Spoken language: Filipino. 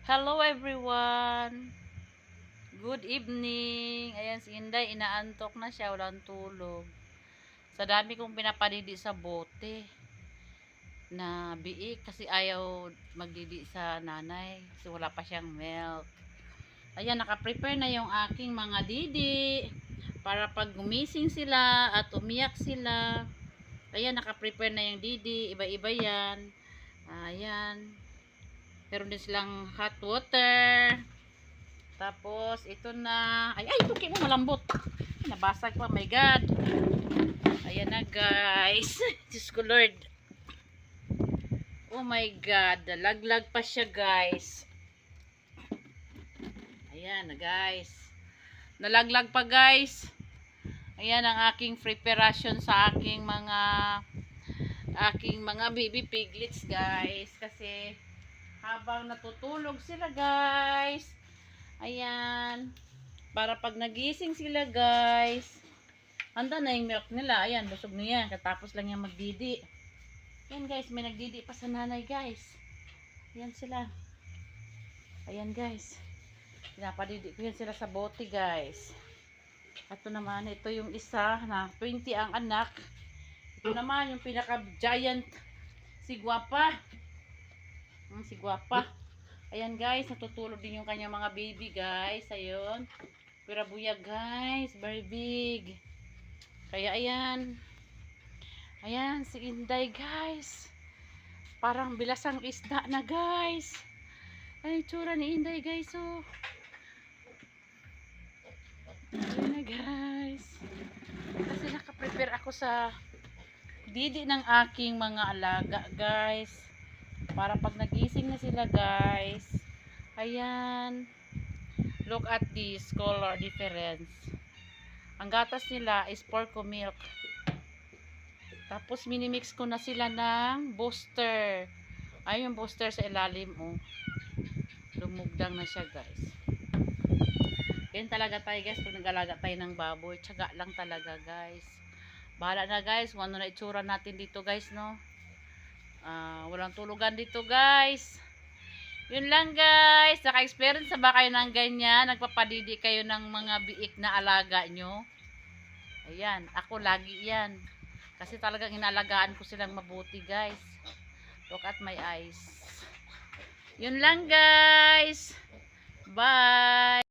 Hello everyone. Good evening. Ayan si Inday, inaantok na siya, walang tulog. Sa dami kong pinapadidi sa bote na biik kasi ayaw magdidi sa nanay kasi wala pa siyang milk. Ayan, naka-prepare na yung aking mga didi para pag gumising sila at umiyak sila. Ayan, naka-prepare na yung didi, iba-iba yan. Ayan. Meron din silang hot water. Tapos, ito na. Ay, tuki mo malambot. Nabasag pa, my God. Ayan na, guys. Diyos ko, Lord. Oh my God. Laglag pa siya, guys. Ayan na, guys. Nalaglag pa, guys. Ayan ang aking preparation sa aking mga baby piglets, guys. Kasi, habang natutulog sila, guys. Ayan. Para pag nagising sila, guys, handa na yung milk nila. Ayan, busog na yan. Katapos lang yan magdidi. Ayan, guys, may nagdidi pa sa nanay, guys. Ayan sila. Ayan, guys. Pinapadidi ko yan sila sa bote, guys. Ito naman, ito yung isa na 20 ang anak. Ito naman yung pinaka-giant, si Guapa. Si Guapa. Ayan, guys, natutulog din yung kanyang mga baby, guys. Ayun. Pirabuya, guys. Very big. Kaya, ayan. Ayan, si Inday, guys. Parang bilasang isda na, guys. Ay, tsura ni Inday, guys, oh. Ayan na, guys. Kasi nakaprepare ako sa didi ng aking mga alaga, guys. Para pag nagising na sila, guys. Ayan. Look at this color difference. Ang gatas nila is porco milk. Tapos minimix ko na sila ng booster. Ay, yung booster sa ilalim, oh. Lumugdang na siya, guys. Yan talaga tayo, guys, pag nag-alaga tayo ng baboy. Tiyaga lang talaga, guys. Bahala na, guys, kung ano na itsura natin dito, guys, no. Walang tulugan dito, guys. Yun lang, guys. Naka-experience na ba kayo ng ganyan? Nagpapadidi kayo ng mga biik na alaga nyo? Ayan, ako lagi yan. Kasi talagang inalagaan ko silang mabuti, guys. Look at my eyes. Yun lang, guys. Bye!